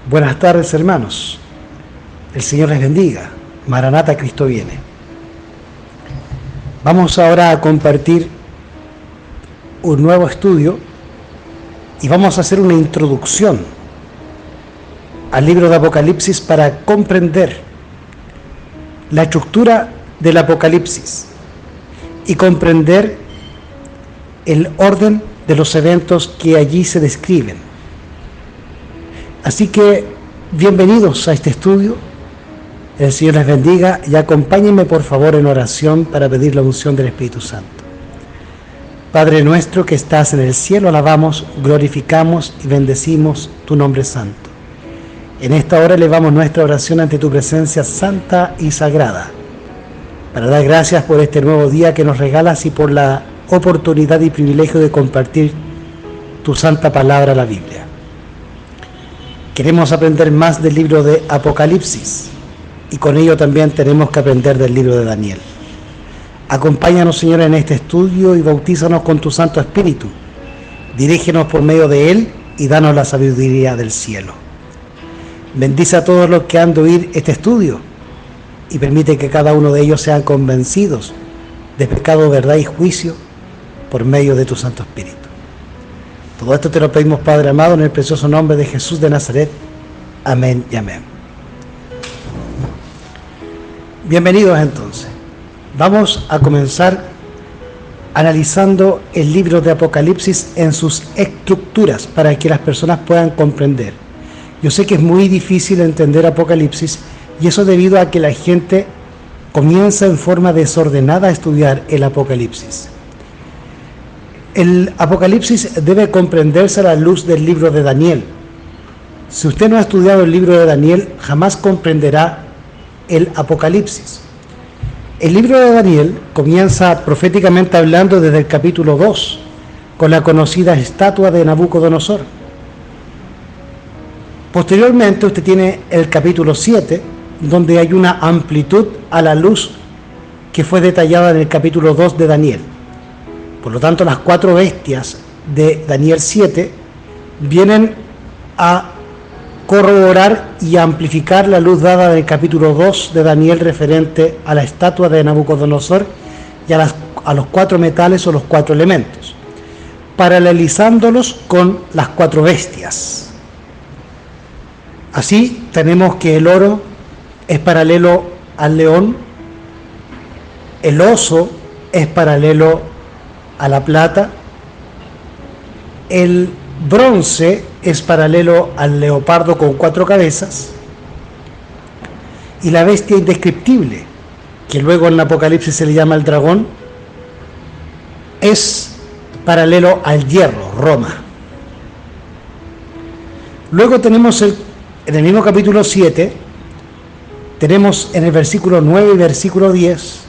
Buenas tardes, hermanos. El Señor les bendiga. Maranata, Cristo viene. Vamos ahora a compartir un nuevo estudio y vamos a hacer una introducción al libro de Apocalipsis para comprender la estructura del Apocalipsis y comprender el orden de los eventos que allí se describen. Así que, bienvenidos a este estudio. El Señor les bendiga y acompáñenme por favor en oración para pedir la unción del Espíritu Santo. Padre nuestro que estás en el cielo, alabamos, glorificamos y bendecimos tu nombre santo. En esta hora elevamos nuestra oración ante tu presencia santa y sagrada, para dar gracias por este nuevo día que nos regalas y por la oportunidad y privilegio de compartir tu santa palabra, la Biblia. Queremos aprender más del libro de Apocalipsis y con ello también tenemos que aprender del libro de Daniel. Acompáñanos, Señor, en este estudio y bautízanos con tu Santo Espíritu. Dirígenos por medio de él y danos la sabiduría del cielo. Bendice a todos los que han de oír este estudio y permite que cada uno de ellos sean convencidos de pecado, verdad y juicio por medio de tu Santo Espíritu. Todo esto te lo pedimos, Padre amado, en el precioso nombre de Jesús de Nazaret. Amén y amén. Bienvenidos entonces. Vamos a comenzar analizando el libro de Apocalipsis en sus estructuras para que las personas puedan comprender. Yo sé que es muy difícil entender Apocalipsis y eso debido a que la gente comienza en forma desordenada a estudiar el Apocalipsis. El Apocalipsis debe comprenderse a la luz del libro de Daniel. Si usted no ha estudiado el libro de Daniel, jamás comprenderá el Apocalipsis. El libro de Daniel comienza proféticamente hablando desde el capítulo 2, con la conocida estatua de Nabucodonosor. Posteriormente usted tiene el capítulo 7, donde hay una amplitud a la luz que fue detallada en el capítulo 2 de Daniel. Por lo tanto, las 4 bestias de Daniel 7 vienen a corroborar y amplificar la luz dada en el capítulo 2 de Daniel referente a la estatua de Nabucodonosor y a los 4 metales o los 4 elementos, paralelizándolos con las 4 bestias. Así tenemos que el oro es paralelo al león, el oso es paralelo a la plata, el bronce es paralelo al leopardo con 4 cabezas y la bestia indescriptible, que luego en el Apocalipsis se le llama el dragón, es paralelo al hierro, Roma. Luego tenemos en el mismo capítulo 7, tenemos en el versículo 9 y versículo 10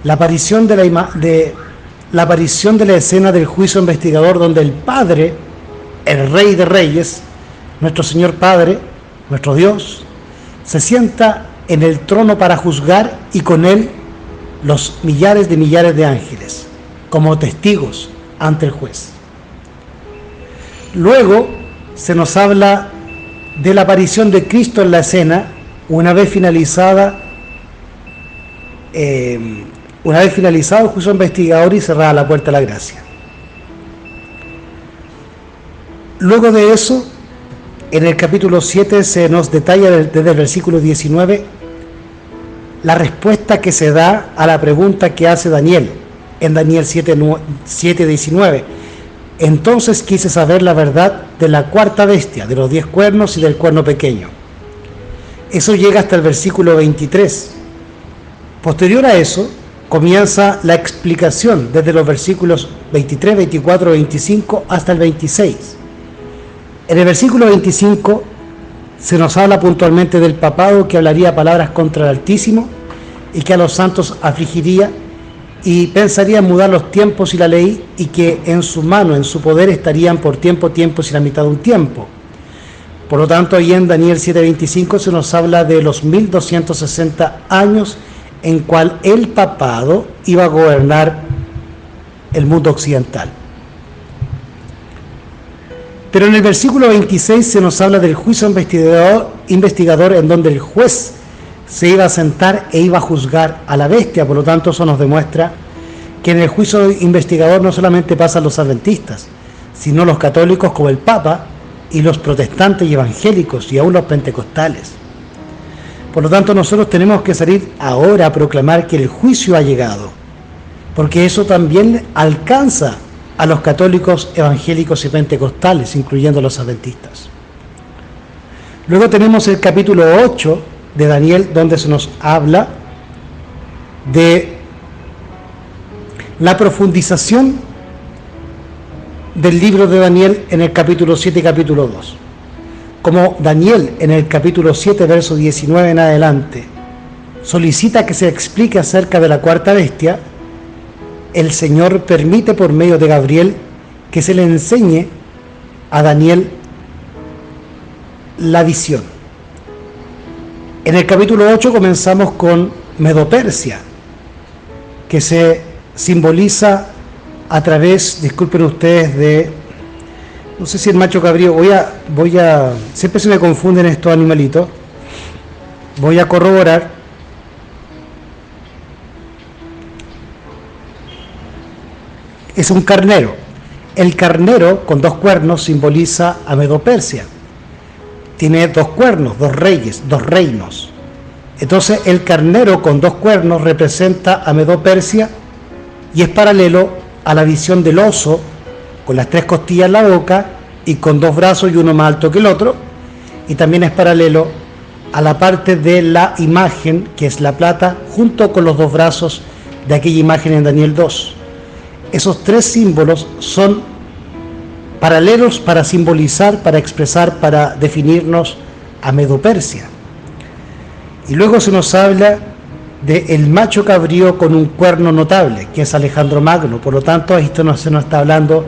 la aparición de la escena del juicio investigador, donde el Padre, el Rey de Reyes, nuestro Señor Padre, nuestro Dios, se sienta en el trono para juzgar y con él los millares de ángeles, como testigos ante el juez. Luego se nos habla de la aparición de Cristo en la escena, una vez finalizado el juicio investigador y cerrada la puerta a la gracia. Luego de eso, en el capítulo 7 se nos detalla desde el versículo 19 la respuesta que se da a la pregunta que hace Daniel en Daniel 7:19. Entonces quise saber la verdad de la 4ª bestia, de los 10 cuernos y del cuerno pequeño. Eso llega hasta el versículo 23. Posterior a eso, comienza la explicación desde los versículos 23, 24, 25 hasta el 26. En el versículo 25 se nos habla puntualmente del papado que hablaría palabras contra el Altísimo y que a los santos afligiría y pensaría en mudar los tiempos y la ley y que en su mano, en su poder estarían por tiempos y la mitad de un tiempo. Por lo tanto, ahí en Daniel 7:25 se nos habla de los 1260 años en cual el papado iba a gobernar el mundo occidental. Pero en el versículo 26 se nos habla del juicio investigador en donde el juez se iba a sentar e iba a juzgar a la bestia. Por lo tanto, eso nos demuestra que en el juicio investigador no solamente pasan los adventistas, sino los católicos como el Papa y los protestantes y evangélicos y aún los pentecostales. Por lo tanto, nosotros tenemos que salir ahora a proclamar que el juicio ha llegado, porque eso también alcanza a los católicos, evangélicos y pentecostales, incluyendo los adventistas. Luego tenemos el capítulo 8 de Daniel, donde se nos habla de la profundización del libro de Daniel en el capítulo 7 y capítulo 2. Como Daniel en el capítulo 7, verso 19 en adelante, solicita que se explique acerca de la cuarta bestia, el Señor permite por medio de Gabriel que se le enseñe a Daniel la visión. En el capítulo 8 comenzamos con Medo-Persia, que se simboliza a través, disculpen ustedes, de, no sé si el macho cabrío, siempre se me confunden estos animalitos, voy a corroborar. Es un carnero. El carnero con 2 cuernos simboliza a Medo-Persia. Tiene 2 cuernos, 2 reyes, 2 reinos. Entonces el carnero con 2 cuernos representa a Medo-Persia y es paralelo a la visión del oso con las 3 costillas en la boca y con 2 brazos y uno más alto que el otro, y también es paralelo a la parte de la imagen que es la plata junto con los 2 brazos de aquella imagen en Daniel 2. Esos 3 símbolos son paralelos para simbolizar, para expresar, para definirnos a Medo-Persia. Y luego se nos habla del macho cabrío con un cuerno notable, que es Alejandro Magno. Por lo tanto, esto no se nos está hablando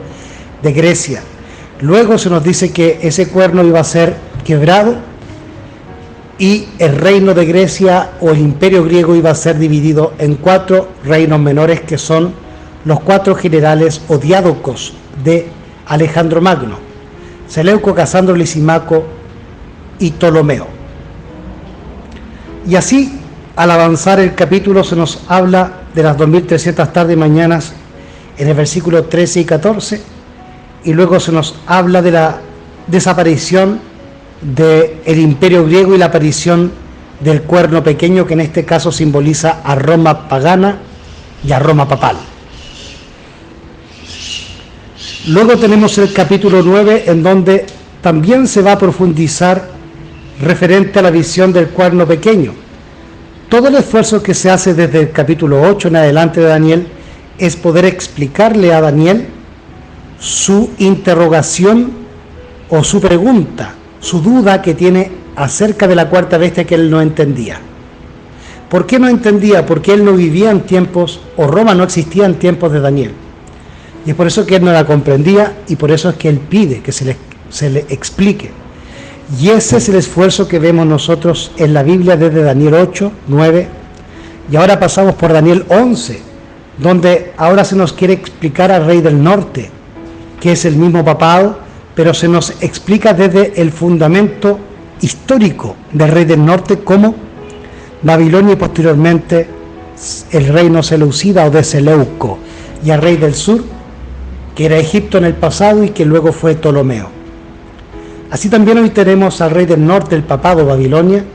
de Grecia. Luego se nos dice que ese cuerno iba a ser quebrado y el reino de Grecia o el imperio griego iba a ser dividido en 4 reinos menores, que son los 4 generales o diádocos de Alejandro Magno: Seleuco, Casandro, Lisimaco y Ptolomeo. Y así, al avanzar el capítulo, se nos habla de las 2300 tardes y mañanas en el versículo 13 y 14, y luego se nos habla de la desaparición del imperio griego y la aparición del cuerno pequeño, que en este caso simboliza a Roma pagana y a Roma papal. Luego tenemos el capítulo 9, en donde también se va a profundizar referente a la visión del cuerno pequeño. Todo el esfuerzo que se hace desde el capítulo 8 en adelante de Daniel es poder explicarle a Daniel su interrogación o su pregunta, su duda que tiene acerca de la cuarta bestia que él no entendía. ¿Por qué no entendía? Porque él no vivía en tiempos, o Roma no existía en tiempos de Daniel. Y es por eso que él no la comprendía, y por eso es que él pide que se le explique. Y ese es el esfuerzo que vemos nosotros en la Biblia desde Daniel 8, 9, y ahora pasamos por Daniel 11, donde ahora se nos quiere explicar al rey del norte, que es el mismo papado, pero se nos explica desde el fundamento histórico del rey del norte, como Babilonia y posteriormente el reino seleucida o de Seleuco, y al rey del sur, que era Egipto en el pasado y que luego fue Ptolomeo. Así también hoy tenemos al rey del norte, el papado Babilonia,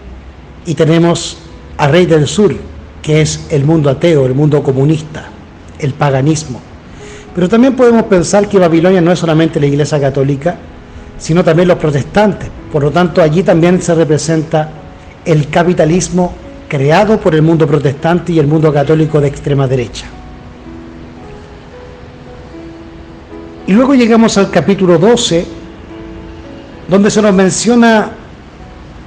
y tenemos al rey del sur, que es el mundo ateo, el mundo comunista, el paganismo. Pero también podemos pensar que Babilonia no es solamente la Iglesia Católica, sino también los protestantes. Por lo tanto, allí también se representa el capitalismo creado por el mundo protestante y el mundo católico de extrema derecha. Y luego llegamos al capítulo 12, donde se nos menciona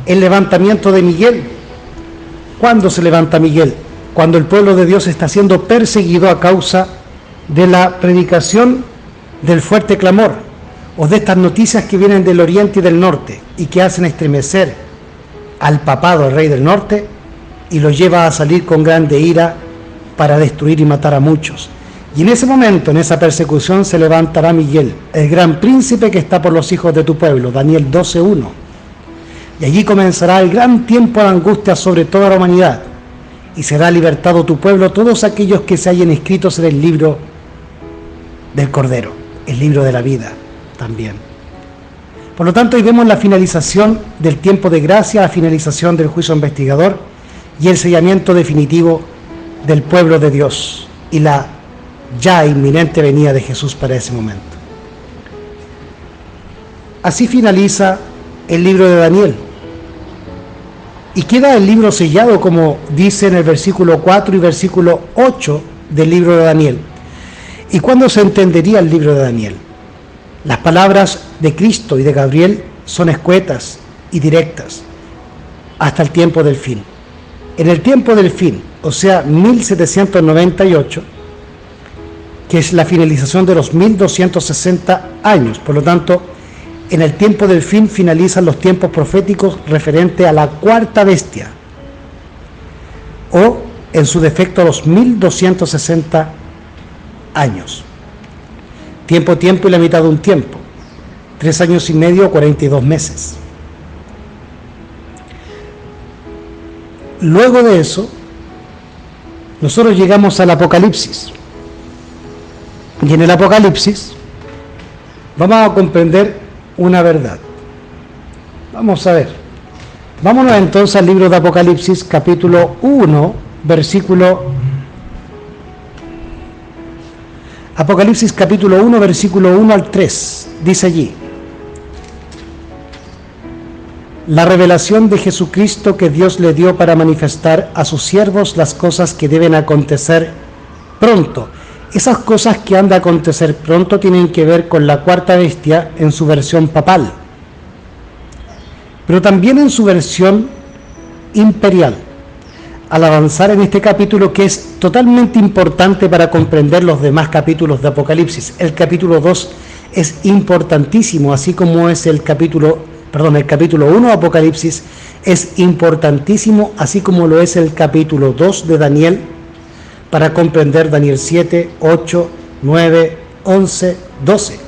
el levantamiento de Miguel. ¿Cuándo se levanta Miguel? Cuando el pueblo de Dios está siendo perseguido a causa de la predicación del fuerte clamor, o de estas noticias que vienen del oriente y del norte y que hacen estremecer al papado, el rey del norte, y lo lleva a salir con grande ira para destruir y matar a muchos. Y en ese momento, en esa persecución, se levantará Miguel, el gran príncipe que está por los hijos de tu pueblo, Daniel 12:1. Y allí comenzará el gran tiempo de angustia sobre toda la humanidad, y será libertado tu pueblo, todos aquellos que se hayan inscritos en el libro del Cordero, el libro de la vida también. Por lo tanto, hoy vemos la finalización del tiempo de gracia, la finalización del juicio investigador y el sellamiento definitivo del pueblo de Dios y la ya inminente venida de Jesús para ese momento. Así finaliza el libro de Daniel. Y queda el libro sellado, como dice en el versículo 4 y versículo 8 del libro de Daniel. ¿Y cuándo se entendería el libro de Daniel? Las palabras de Cristo y de Gabriel son escuetas y directas hasta el tiempo del fin. En el tiempo del fin, o sea, 1798, que es la finalización de los 1260 años. Por lo tanto, en el tiempo del fin finalizan los tiempos proféticos referente a la cuarta bestia, o en su defecto los 1260 años. Tiempo y la mitad de un tiempo. 3 años y medio, 42 meses. Luego de eso, nosotros llegamos al Apocalipsis. Y en el Apocalipsis vamos a comprender una verdad. Vamos a ver. Vámonos entonces al libro de Apocalipsis, capítulo 1, versículo... Apocalipsis capítulo 1, versículo 1 al 3. Dice allí: la revelación de Jesucristo que Dios le dio para manifestar a sus siervos las cosas que deben acontecer pronto. Esas cosas que han de acontecer pronto tienen que ver con la cuarta bestia en su versión papal, pero también en su versión imperial. Al avanzar en este capítulo, que es totalmente importante para comprender los demás capítulos de Apocalipsis, el capítulo 2 es importantísimo, así como es el capítulo 1 de Apocalipsis es importantísimo, así como lo es el capítulo 2 de Daniel, para comprender Daniel 7, 8, 9, 11, 12.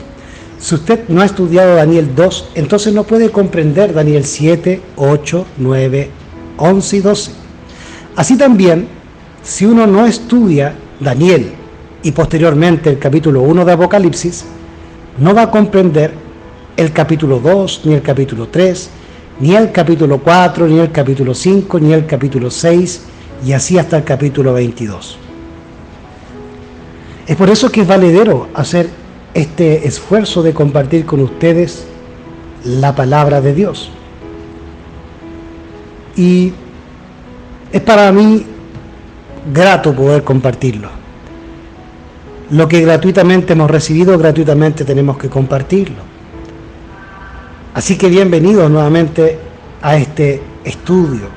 Si usted no ha estudiado Daniel 2, entonces no puede comprender Daniel 7, 8, 9, 11 y 12. Así también, si uno no estudia Daniel y posteriormente el capítulo 1 de Apocalipsis, no va a comprender el capítulo 2, ni el capítulo 3, ni el capítulo 4, ni el capítulo 5, ni el capítulo 6, y así hasta el capítulo 22. Es por eso que es valedero hacer este esfuerzo de compartir con ustedes la palabra de Dios. Y es para mí grato poder compartirlo. Lo que gratuitamente hemos recibido, gratuitamente tenemos que compartirlo. Así que bienvenidos nuevamente a este estudio.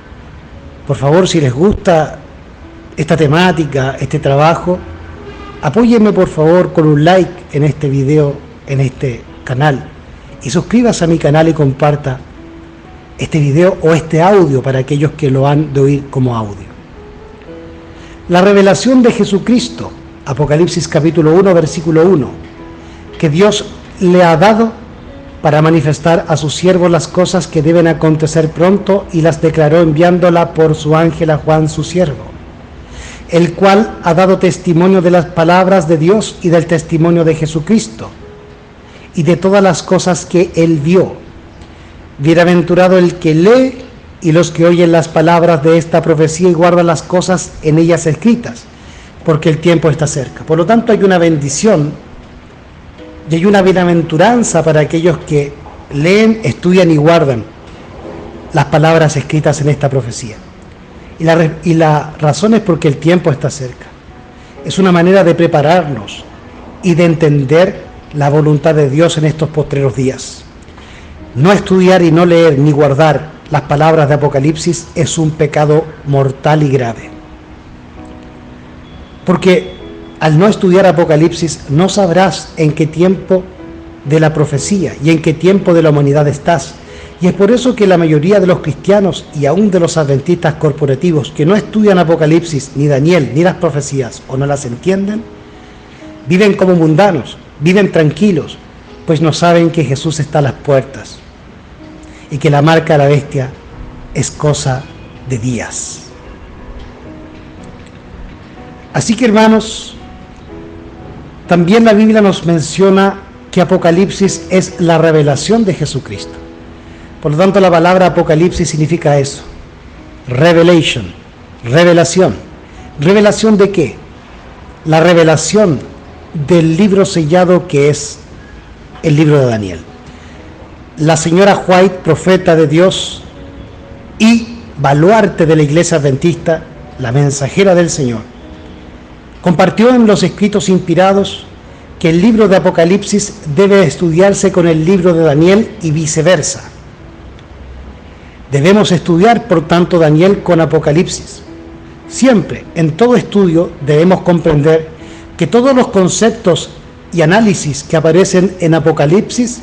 Por favor, si les gusta esta temática, este trabajo, apóyenme por favor con un like en este video, en este canal, y suscríbase a mi canal y comparta este video o este audio para aquellos que lo han de oír como audio. La revelación de Jesucristo, Apocalipsis capítulo 1, versículo 1, que Dios le ha dado para manifestar a sus siervos las cosas que deben acontecer pronto, y las declaró enviándola por su ángel a Juan su siervo, el cual ha dado testimonio de las palabras de Dios y del testimonio de Jesucristo y de todas las cosas que él vio. Bienaventurado el que lee y los que oyen las palabras de esta profecía y guardan las cosas en ellas escritas, porque el tiempo está cerca. Por lo tanto, hay una bendición y hay una bienaventuranza para aquellos que leen, estudian y guardan las palabras escritas en esta profecía. Y la razón es porque el tiempo está cerca. Es una manera de prepararnos y de entender la voluntad de Dios en estos postreros días. No estudiar y no leer ni guardar las palabras de Apocalipsis es un pecado mortal y grave. Porque al no estudiar Apocalipsis no sabrás en qué tiempo de la profecía y en qué tiempo de la humanidad estás. Y es por eso que la mayoría de los cristianos y aún de los adventistas corporativos que no estudian Apocalipsis, ni Daniel, ni las profecías, o no las entienden, viven como mundanos, viven tranquilos, pues no saben que Jesús está a las puertas y que la marca de la bestia es cosa de días. Así que, hermanos, también la Biblia nos menciona que Apocalipsis es la revelación de Jesucristo. Por lo tanto, la palabra Apocalipsis significa eso: revelation, revelación. ¿Revelación de qué? La revelación del libro sellado que es el libro de Daniel. La señora White, profeta de Dios y baluarte de la iglesia adventista, la mensajera del Señor, compartió en los escritos inspirados que el libro de Apocalipsis debe estudiarse con el libro de Daniel y viceversa. Debemos estudiar, por tanto, Daniel con Apocalipsis. Siempre, en todo estudio, debemos comprender que todos los conceptos y análisis que aparecen en Apocalipsis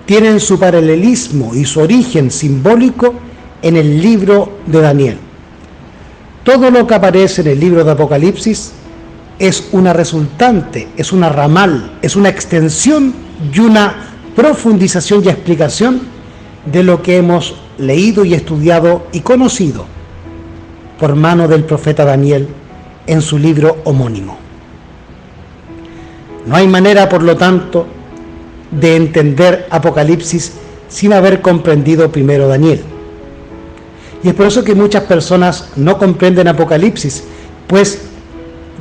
tienen su paralelismo y su origen simbólico en el libro de Daniel. Todo lo que aparece en el libro de Apocalipsis es una resultante, es una ramal, es una extensión y una profundización y explicación de lo que hemos leído y estudiado y conocido por mano del profeta Daniel en su libro homónimo. No hay manera, por lo tanto, de entender Apocalipsis sin haber comprendido primero Daniel. Y es por eso que muchas personas no comprenden Apocalipsis, pues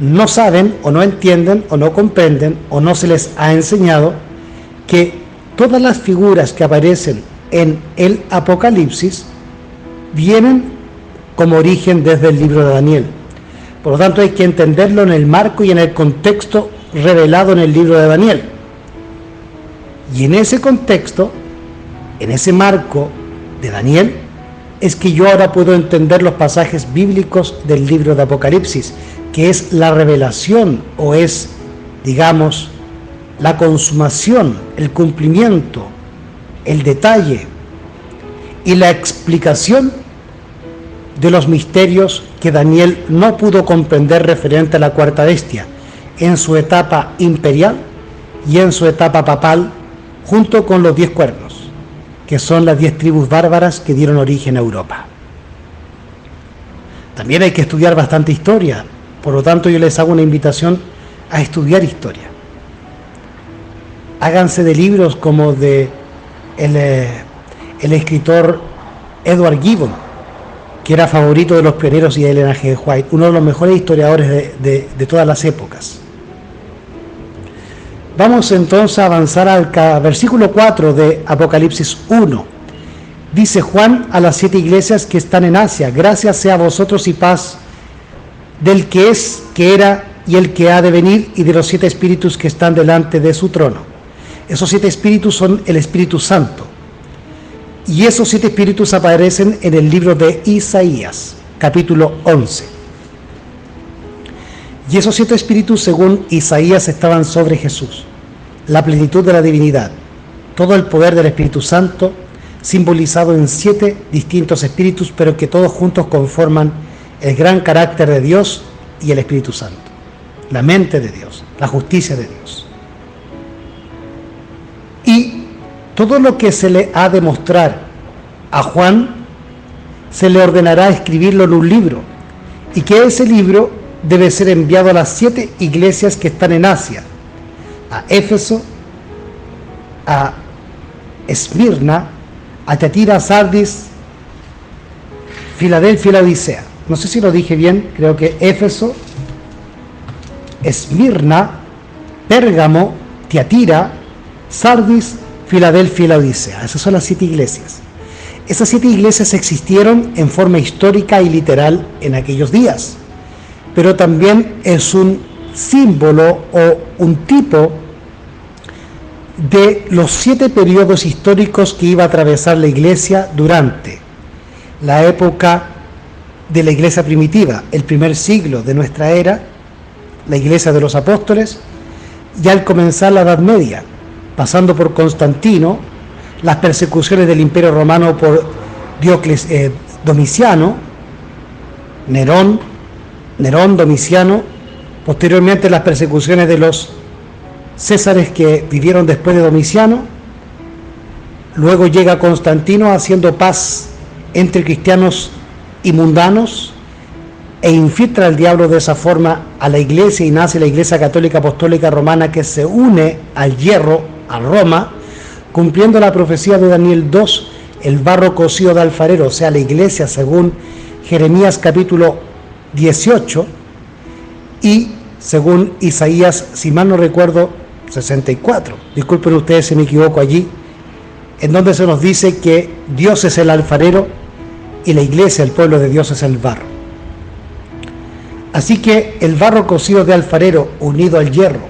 no saben o no entienden o no comprenden o no se les ha enseñado que todas las figuras que aparecen en el Apocalipsis vienen como origen desde el libro de Daniel. Por lo tanto, hay que entenderlo en el marco y en el contexto revelado en el libro de Daniel. Y en ese contexto, en ese marco de Daniel, es que yo ahora puedo entender los pasajes bíblicos del libro de Apocalipsis, que es la revelación o es, digamos, la consumación, el cumplimiento, el detalle y la explicación de los misterios que Daniel no pudo comprender referente a la cuarta bestia en su etapa imperial y en su etapa papal, junto con los 10 cuernos, que son las 10 tribus bárbaras que dieron origen a Europa. También hay que estudiar bastante historia, por lo tanto yo les hago una invitación a estudiar historia. Háganse de libros como de el escritor Edward Gibbon, que era favorito de los pioneros y de Ellen G. White, uno de los mejores historiadores de todas las épocas. Vamos entonces a avanzar al versículo 4 de Apocalipsis 1. Dice Juan a las 7 iglesias que están en Asia: gracias sea a vosotros y paz del que es, que era y el que ha de venir, y de los 7 espíritus que están delante de su trono. Esos 7 espíritus son el Espíritu Santo. Y esos 7 espíritus aparecen en el libro de Isaías, capítulo 11. Y esos 7 espíritus, según Isaías, estaban sobre Jesús, la plenitud de la divinidad, todo el poder del Espíritu Santo, simbolizado en 7 distintos espíritus, pero que todos juntos conforman el gran carácter de Dios y el Espíritu Santo, la mente de Dios, la justicia de Dios. Y todo lo que se le ha de mostrar a Juan, se le ordenará escribirlo en un libro, y que ese libro debe ser enviado a las 7 iglesias que están en Asia: a Éfeso, a Esmirna, a Tiatira, Sardis, Filadelfia y Laodicea. No sé si lo dije bien, creo que Éfeso, Esmirna, Pérgamo, Tiatira, Sardis, Filadelfia y Laodicea. Esas son las 7 iglesias. Esas 7 iglesias existieron en forma histórica y literal en aquellos días, pero también es un símbolo o un tipo de los 7 periodos históricos que iba a atravesar la iglesia durante la época de la iglesia primitiva, el primer siglo de nuestra era, la iglesia de los apóstoles, y al comenzar la Edad Media, pasando por Constantino, las persecuciones del Imperio Romano por Domiciano, Nerón, Domiciano, posteriormente las persecuciones de los césares que vivieron después de Domiciano. Luego llega Constantino haciendo paz entre cristianos y mundanos e infiltra al diablo de esa forma a la iglesia, y nace la Iglesia Católica Apostólica Romana, que se une al hierro, a Roma, cumpliendo la profecía de Daniel 2, el barro cocido de alfarero, o sea, la iglesia según Jeremías capítulo 18 y según Isaías, si mal no recuerdo, 64. Disculpen ustedes si me equivoco allí, en donde se nos dice que Dios es el alfarero y la iglesia, el pueblo de Dios, es el barro. Así que el barro cocido de alfarero unido al hierro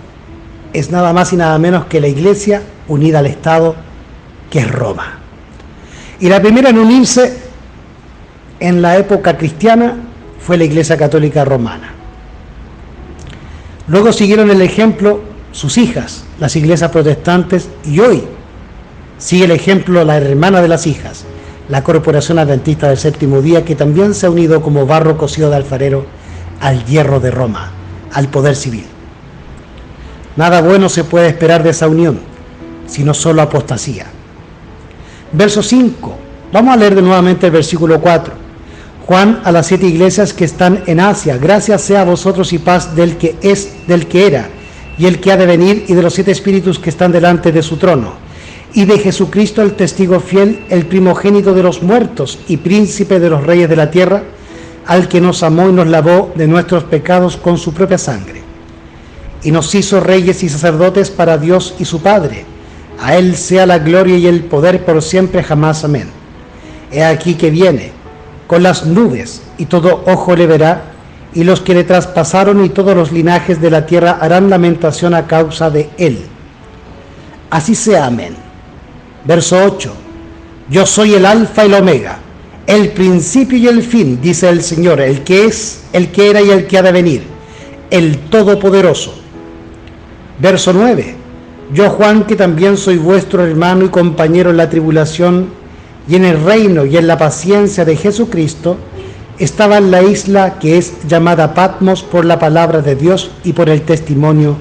es nada más y nada menos que la iglesia unida al Estado, que es Roma. Y la primera en unirse en la época cristiana fue la Iglesia Católica Romana. Luego siguieron el ejemplo sus hijas, las iglesias protestantes, y hoy sigue el ejemplo la hermana de las hijas, la Corporación Adventista del Séptimo Día, que también se ha unido como barro cocido de alfarero al hierro de Roma, al poder civil. Nada bueno se puede esperar de esa unión, sino solo apostasía. Verso 5. Vamos a leer de nuevamente el versículo 4. Juan a las 7 iglesias que están en Asia: gracias sea a vosotros y paz del que es, del que era y el que ha de venir, y de los 7 espíritus que están delante de su trono, y de Jesucristo el testigo fiel, el primogénito de los muertos y príncipe de los reyes de la tierra, al que nos amó y nos lavó de nuestros pecados con su propia sangre, y nos hizo reyes y sacerdotes para Dios y su Padre. A Él sea la gloria y el poder por siempre jamás. Amén. He aquí que viene con las nubes, y todo ojo le verá, y los que le traspasaron y todos los linajes de la tierra harán lamentación a causa de Él. Así sea. Amén. Verso 8. Yo soy el alfa y el omega, el principio y el fin, dice el Señor, el que es, el que era y el que ha de venir, el Todopoderoso. Verso 9. Yo, Juan, que también soy vuestro hermano y compañero en la tribulación y en el reino y en la paciencia de Jesucristo, estaba en la isla que es llamada Patmos por la palabra de Dios y por el testimonio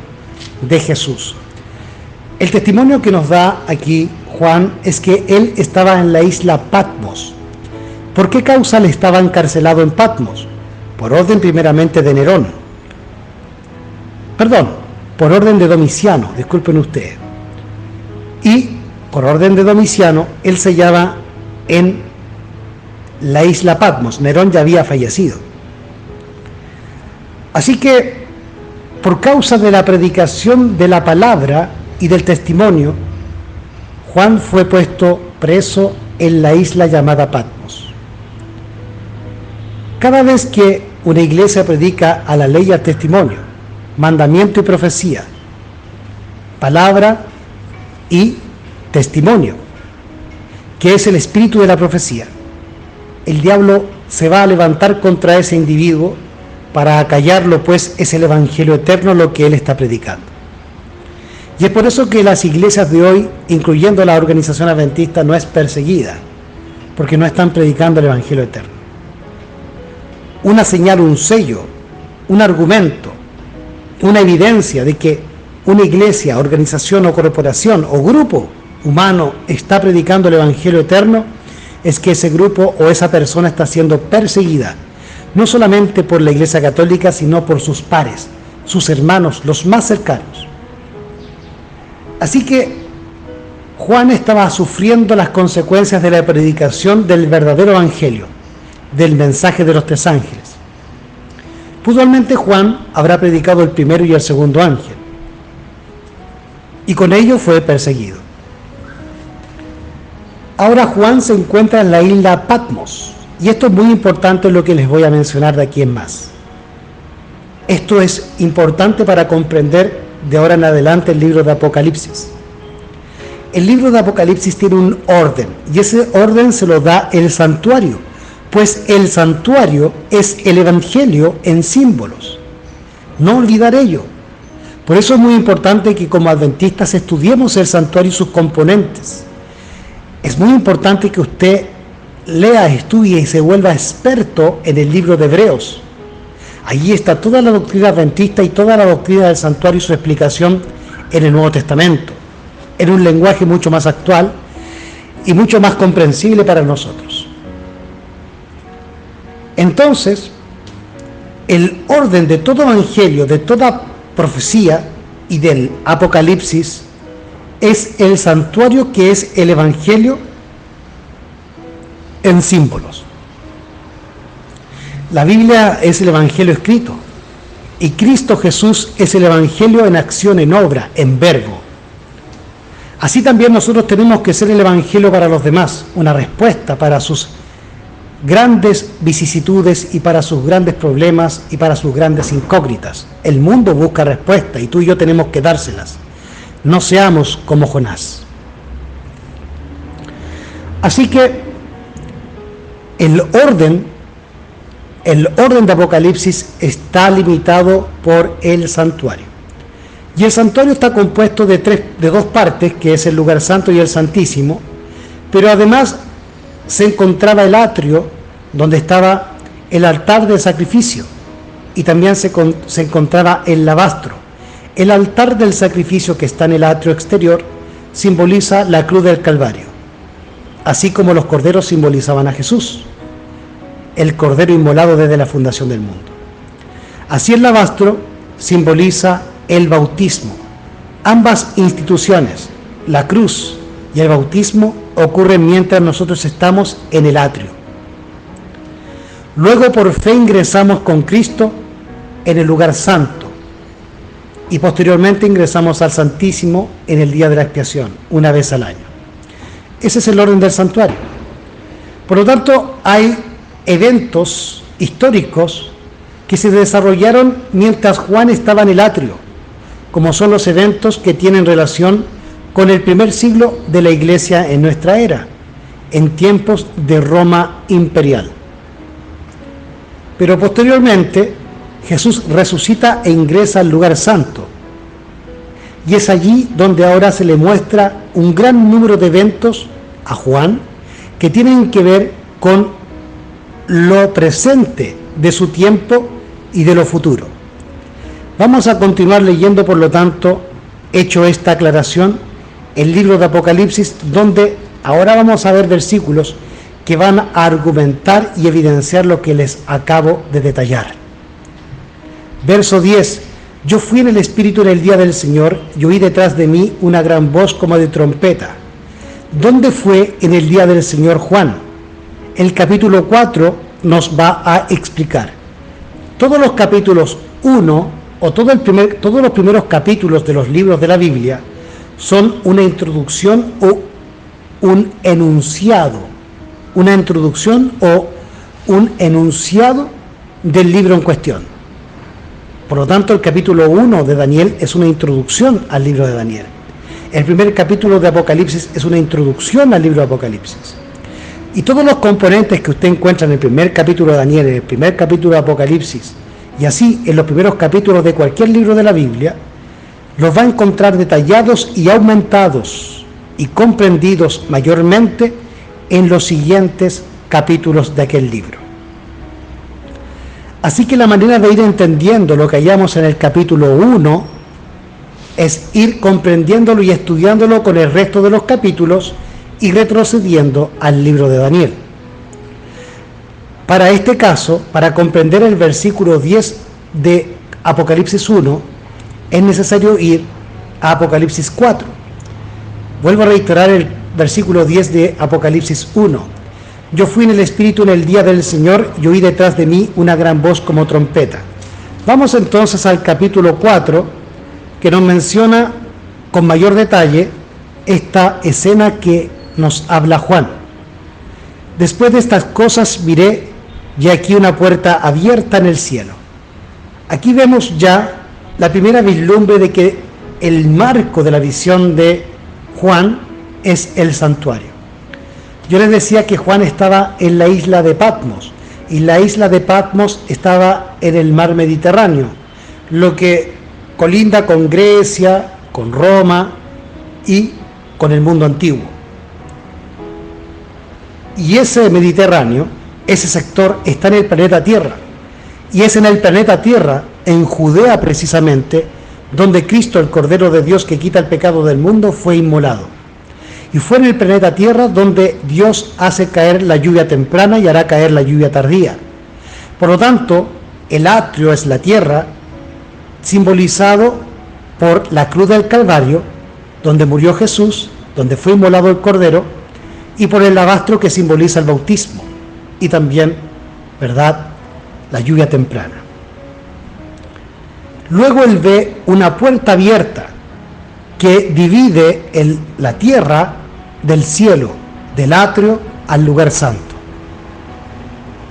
de Jesús. El testimonio que nos da aquí Juan es que él estaba en la isla Patmos. ¿Por qué causa le estaba encarcelado en Patmos? Por orden primeramente de Nerón. Por orden de Domiciano, disculpen ustedes. Y por orden de Domiciano, él se hallaba en la isla Patmos. Nerón ya había fallecido. Así que, por causa de la predicación de la palabra y del testimonio, Juan fue puesto preso en la isla llamada Patmos. Cada vez que una iglesia predica a la ley y al testimonio, mandamiento y profecía, palabra y testimonio, que es el espíritu de la profecía, el diablo se va a levantar contra ese individuo para acallarlo, pues es el evangelio eterno lo que él está predicando. Y es por eso que las iglesias de hoy, incluyendo la organización adventista, no es perseguida, porque no están predicando el evangelio eterno. Una señal, un sello, un argumento, una evidencia de que una iglesia, organización o corporación o grupo humano está predicando el evangelio eterno es que ese grupo o esa persona está siendo perseguida, no solamente por la Iglesia Católica, sino por sus pares, sus hermanos, los más cercanos. Así que Juan estaba sufriendo las consecuencias de la predicación del verdadero evangelio, del mensaje de los 3 ángeles. Puntualmente Juan habrá predicado el primero y el segundo ángel, y con ello fue perseguido. Ahora Juan se encuentra en la isla Patmos, y esto es muy importante lo que les voy a mencionar de aquí en más. Esto es importante para comprender de ahora en adelante el libro de Apocalipsis. El libro de Apocalipsis tiene un orden, y ese orden se lo da el santuario, pues el santuario es el evangelio en símbolos. No olvidar ello. Por eso es muy importante que como adventistas estudiemos el santuario y sus componentes. Es muy importante que usted lea, estudie y se vuelva experto en el libro de Hebreos. Allí está toda la doctrina adventista y toda la doctrina del santuario y su explicación en el Nuevo Testamento, en un lenguaje mucho más actual y mucho más comprensible para nosotros. Entonces, el orden de todo evangelio, de toda profecía y del Apocalipsis es el santuario, que es el evangelio en símbolos. La Biblia es el evangelio escrito y Cristo Jesús es el evangelio en acción, en obra, en verbo. Así también nosotros tenemos que ser el evangelio para los demás, una respuesta para sus grandes vicisitudes y para sus grandes problemas y para sus grandes incógnitas. El mundo busca respuesta y tú y yo tenemos que dárselas. No seamos como Jonás. Así que el orden de Apocalipsis está limitado por el santuario. Y el santuario está compuesto de dos partes, que es el lugar santo y el santísimo, pero además se encontraba el atrio, donde estaba el altar de sacrificio, y también se encontraba el lavastro. El altar del sacrificio, que está en el atrio exterior, simboliza la cruz del Calvario, así como los corderos simbolizaban a Jesús, el cordero inmolado desde la fundación del mundo. Así el lavastro simboliza el bautismo. Ambas instituciones, la cruz y el bautismo, ocurren mientras nosotros estamos en el atrio. Luego por fe ingresamos con Cristo en el lugar santo y posteriormente ingresamos al Santísimo en el día de la expiación, una vez al año. Ese es el orden del santuario. Por lo tanto, hay eventos históricos que se desarrollaron mientras Juan estaba en el atrio, como son los eventos que tienen relación con el primer siglo de la Iglesia en nuestra era, en tiempos de Roma imperial. Pero posteriormente Jesús resucita e ingresa al lugar santo, y es allí donde ahora se le muestra un gran número de eventos a Juan que tienen que ver con lo presente de su tiempo y de lo futuro. Vamos a continuar leyendo, por lo tanto, hecho esta aclaración, el libro de Apocalipsis, donde ahora vamos a ver versículos que van a argumentar y evidenciar lo que les acabo de detallar. Verso 10: yo fui en el Espíritu en el día del Señor y oí detrás de mí una gran voz como de trompeta. ¿Dónde fue en el día del Señor Juan? El capítulo 4 nos va a explicar. Todos los capítulos 1 o todos los primeros capítulos de los libros de la Biblia son una introducción o un enunciado, una introducción o un enunciado del libro en cuestión. Por lo tanto, el capítulo 1 de Daniel es una introducción al libro de Daniel. El primer capítulo de Apocalipsis es una introducción al libro de Apocalipsis. Y todos los componentes que usted encuentra en el primer capítulo de Daniel, en el primer capítulo de Apocalipsis, y así en los primeros capítulos de cualquier libro de la Biblia, los va a encontrar detallados y aumentados y comprendidos mayormente en los siguientes capítulos de aquel libro. Así que la manera de ir entendiendo lo que hallamos en el capítulo 1 es ir comprendiéndolo y estudiándolo con el resto de los capítulos y retrocediendo al libro de Daniel. Para este caso, para comprender el versículo 10 de Apocalipsis 1, es necesario ir a Apocalipsis 4. Vuelvo a reiterar el versículo 10 de Apocalipsis 1. Yo fui en el Espíritu en el día del Señor y oí detrás de mí una gran voz como trompeta. Vamos entonces al capítulo 4, que nos menciona con mayor detalle esta escena que nos habla Juan. Después de estas cosas miré, y aquí una puerta abierta en el cielo. Aquí vemos ya la primera vislumbre de que el marco de la visión de Juan es el santuario. Yo les decía que Juan estaba en la isla de Patmos, y la isla de Patmos estaba en el mar Mediterráneo, lo que colinda con Grecia, con Roma y con el mundo antiguo. Y ese Mediterráneo, ese sector, está en el planeta Tierra, y es en el planeta Tierra, en Judea precisamente, donde Cristo, el Cordero de Dios que quita el pecado del mundo, fue inmolado. Y fue en el planeta Tierra donde Dios hace caer la lluvia temprana y hará caer la lluvia tardía. Por lo tanto, el atrio es la tierra, simbolizado por la cruz del Calvario, donde murió Jesús, donde fue inmolado el Cordero, y por el lavastro que simboliza el bautismo, y también, ¿verdad?, la lluvia temprana. Luego él ve una puerta abierta que divide la tierra del cielo, del atrio al lugar santo.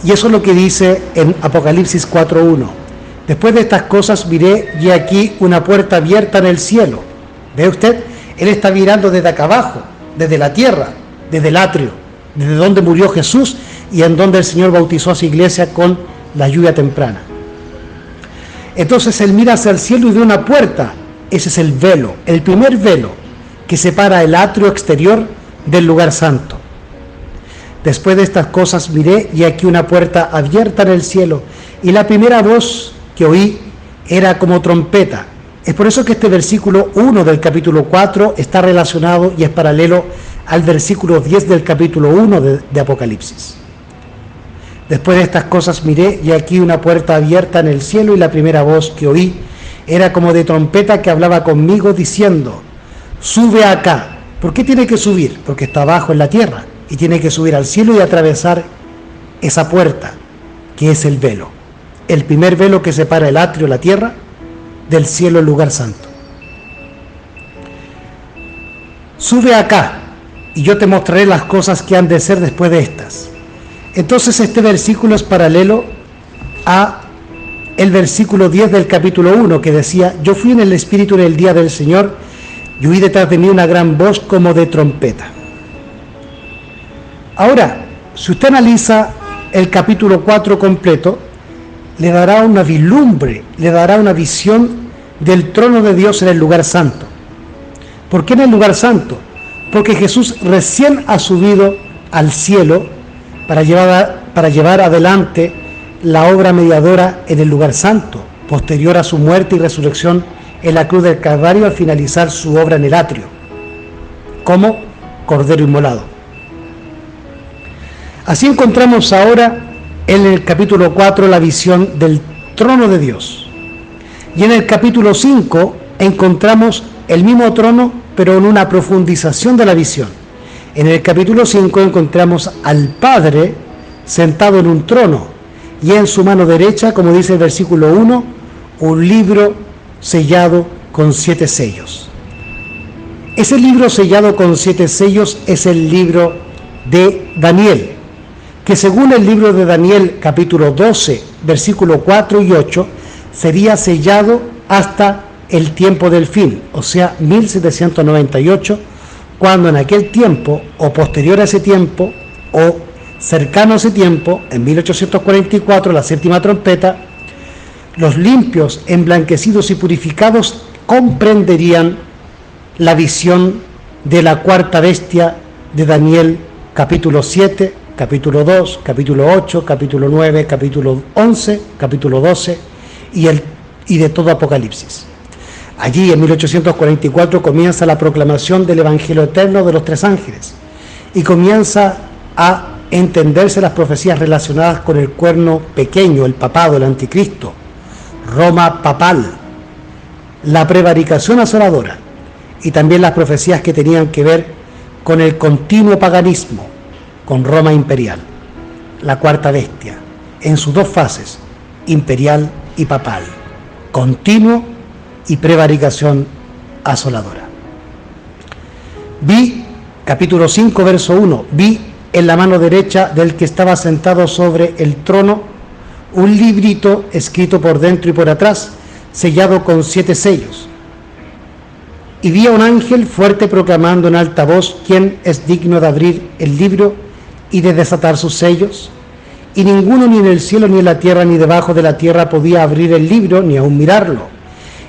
Y eso es lo que dice en Apocalipsis 4:1. Después de estas cosas miré y aquí una puerta abierta en el cielo. ¿Ve usted? Él está mirando desde acá abajo, desde la tierra, desde el atrio, desde donde murió Jesús y en donde el Señor bautizó a su iglesia con la lluvia temprana. Entonces él mira hacia el cielo y ve una puerta. Ese es el velo, el primer velo que separa el atrio exterior del lugar santo. Después de estas cosas miré y aquí una puerta abierta en el cielo, y la primera voz que oí era como trompeta. Es por eso que este versículo 1 del capítulo 4 está relacionado y es paralelo al versículo 10 del capítulo 1 de Apocalipsis. Después de estas cosas miré y aquí una puerta abierta en el cielo, y la primera voz que oí era como de trompeta que hablaba conmigo diciendo: sube acá. ¿Por qué tiene que subir? Porque está abajo en la tierra y tiene que subir al cielo y atravesar esa puerta que es el velo, el primer velo que separa el atrio, la tierra, del cielo, el lugar santo. Sube acá y yo te mostraré las cosas que han de ser después de estas. Entonces este versículo es paralelo a el versículo 10 del capítulo 1 que decía: yo fui en el Espíritu en el día del Señor y oí detrás de mí una gran voz como de trompeta. Ahora, si usted analiza el capítulo 4 completo, le dará una vislumbre, le dará una visión del trono de Dios en el lugar santo. ¿Por qué en el lugar santo? Porque Jesús recién ha subido al cielo para llevar adelante la obra mediadora en el lugar santo, posterior a su muerte y resurrección en la cruz del Calvario al finalizar su obra en el atrio, como Cordero inmolado. Así encontramos ahora en el capítulo 4 la visión del trono de Dios. Y en el capítulo 5 encontramos el mismo trono, pero en una profundización de la visión. En el capítulo 5 encontramos al Padre sentado en un trono, y en su mano derecha, como dice el versículo 1, un libro sellado con 7 sellos. Ese libro sellado con 7 sellos es el libro de Daniel, que según el libro de Daniel, capítulo 12, versículo 4 y 8, sería sellado hasta el tiempo del fin, o sea, 1798, cuando en aquel tiempo, o posterior a ese tiempo, o cercano a ese tiempo, en 1844, la séptima trompeta, los limpios, emblanquecidos y purificados comprenderían la visión de la cuarta bestia de Daniel, capítulo 7, capítulo 2, capítulo 8, capítulo 9, capítulo 11, capítulo 12 y de todo Apocalipsis. Allí en 1844 comienza la proclamación del Evangelio eterno de los 3 ángeles y comienza a entenderse las profecías relacionadas con el cuerno pequeño, el papado, el anticristo, Roma papal, la prevaricación asoladora y también las profecías que tenían que ver con el continuo paganismo, con Roma imperial, la cuarta bestia, en sus 2 fases, imperial y papal, continuo y prevaricación asoladora. Vi, capítulo 5, verso 1, vi en la mano derecha del que estaba sentado sobre el trono un librito escrito por dentro y por atrás, sellado con 7 sellos. Y vi a un ángel fuerte proclamando en alta voz: ¿quién es digno de abrir el libro y de desatar sus sellos? Y ninguno, ni en el cielo, ni en la tierra, ni debajo de la tierra, podía abrir el libro, ni aun mirarlo.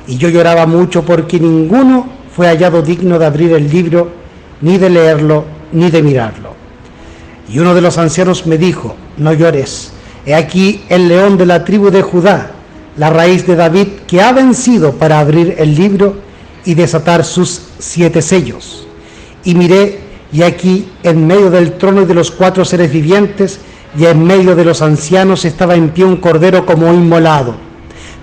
Y yo lloraba mucho porque ninguno fue hallado digno de abrir el libro, ni de leerlo, ni de mirarlo. Y uno de los ancianos me dijo: no llores, he aquí el león de la tribu de Judá, la raíz de David, que ha vencido para abrir el libro y desatar sus 7 sellos. Y miré, y aquí en medio del trono y de los 4 seres vivientes, y en medio de los ancianos estaba en pie un cordero como inmolado.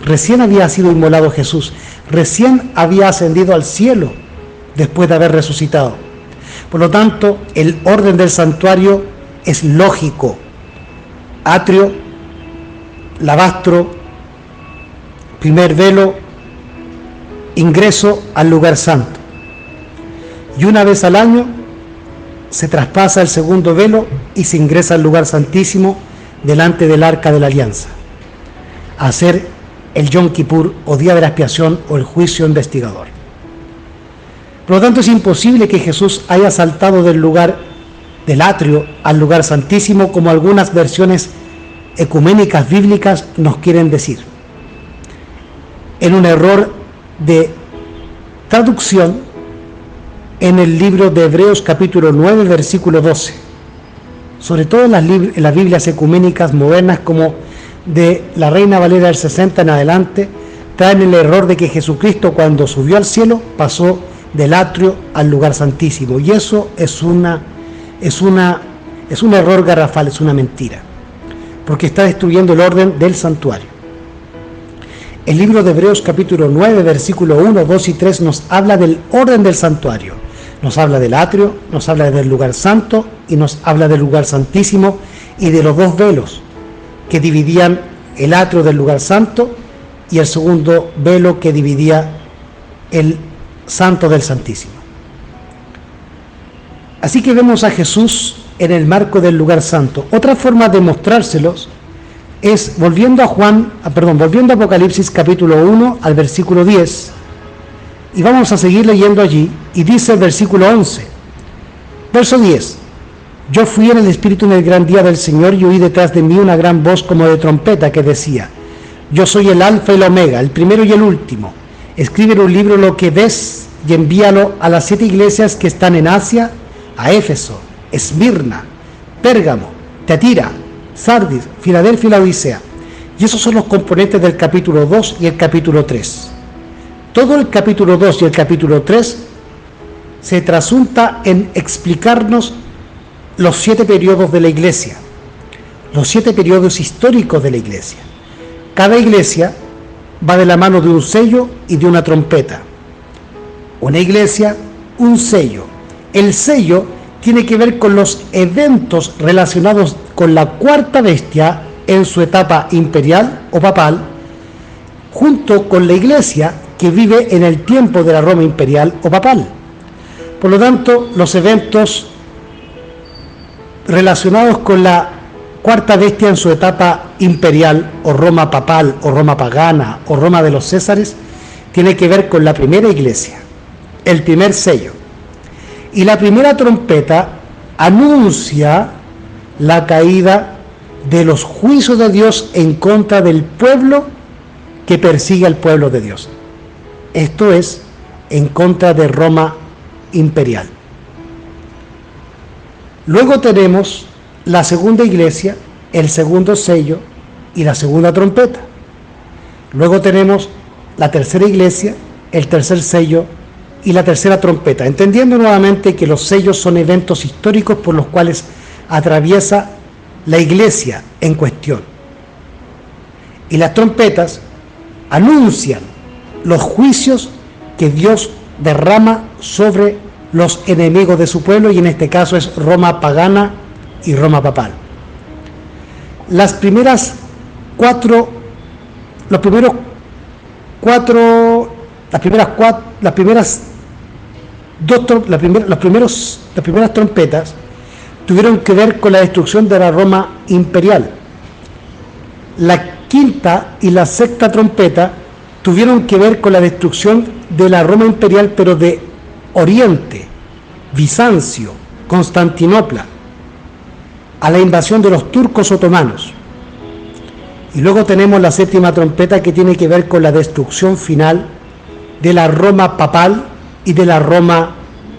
Recién había sido inmolado Jesús, recién había ascendido al cielo después de haber resucitado. Por lo tanto, el orden del santuario es lógico: atrio, lavastro, primer velo, ingreso al lugar santo. Y una vez al año se traspasa el segundo velo y se ingresa al lugar santísimo delante del arca de la alianza, a hacer el Yom Kippur o día de la expiación o el juicio investigador. Por lo tanto, es imposible que Jesús haya saltado del lugar del atrio al lugar santísimo, como algunas versiones ecuménicas bíblicas nos quieren decir, en un error de traducción en el libro de Hebreos capítulo 9 versículo 12, sobre todo en las Biblias ecuménicas modernas como de la Reina Valera del 60 en adelante, traen el error de que Jesucristo, cuando subió al cielo, pasó del atrio al lugar santísimo, y eso es un error garrafal, es una mentira, porque está destruyendo el orden del santuario. El libro de Hebreos capítulo 9 versículo 1, 2 y 3 nos habla del orden del santuario, nos habla del atrio, nos habla del lugar santo y nos habla del lugar santísimo y de los 2 velos que dividían el atrio del lugar santo y el segundo velo que dividía el santo del santísimo. Así que vemos a Jesús en el marco del lugar santo. Otra forma de mostrárselos es volviendo a Apocalipsis capítulo 1 al versículo 10, y vamos a seguir leyendo allí, y dice el versículo 11, verso 10: yo fui en el Espíritu en el gran día del Señor, y oí detrás de mí una gran voz como de trompeta que decía: yo soy el Alfa y el Omega, el primero y el último. Escribe en un libro lo que ves y envíalo a las 7 iglesias que están en Asia, a Éfeso, Esmirna, Pérgamo, Teatira, Sardis, Filadelfia y Laodicea. Y esos son los componentes del capítulo 2 y el capítulo 3. Todo el capítulo 2 y el capítulo 3 se trasunta en explicarnos los 7 periodos de la iglesia, los 7 periodos históricos de la iglesia. Cada iglesia va de la mano de un sello y de una trompeta. Una iglesia, un sello. El sello tiene que ver con los eventos relacionados con la cuarta bestia en su etapa imperial o papal, junto con la iglesia que vive en el tiempo de la Roma imperial o papal. Por lo tanto, los eventos relacionados con la cuarta bestia en su etapa imperial o Roma papal o Roma pagana o Roma de los Césares tiene que ver con la primera iglesia, el primer sello. Y la primera trompeta anuncia la caída de los juicios de Dios en contra del pueblo que persigue al pueblo de Dios. Esto es, en contra de Roma imperial. Luego tenemos la segunda iglesia, el segundo sello y la segunda trompeta. Luego tenemos la tercera iglesia, el tercer sello y la tercera trompeta, entendiendo nuevamente que los sellos son eventos históricos por los cuales atraviesa la iglesia en cuestión. Y las trompetas anuncian los juicios que Dios derrama sobre los enemigos de su pueblo, y en este caso es Roma pagana y Roma papal. Las primeras trompetas tuvieron que ver con la destrucción de la Roma imperial. La quinta y la sexta trompeta tuvieron que ver con la destrucción de la Roma imperial, pero de Oriente, Bizancio, Constantinopla, a la invasión de los turcos otomanos. Y luego tenemos la séptima trompeta, que tiene que ver con la destrucción final de la Roma papal y de la Roma